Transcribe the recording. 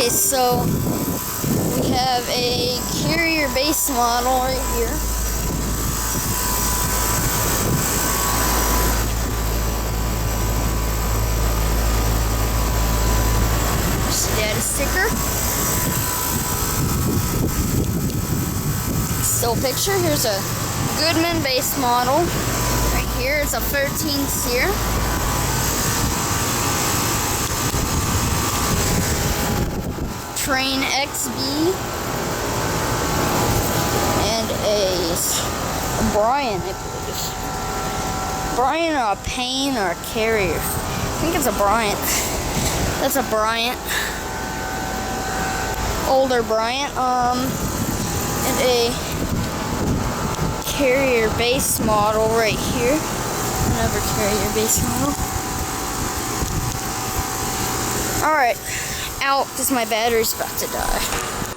Okay, so we have a carrier base model right here. There's the data sticker. Still picture. Here's a Goodman base model. Right here, it's a 13 SEER. Trane XB. And a Bryant, I believe. Bryant or a Payne or a carrier. I think it's a Bryant. That's a Bryant. Older Bryant. And a carrier base model right here. Another carrier base model. Alright, out because my battery's about to die.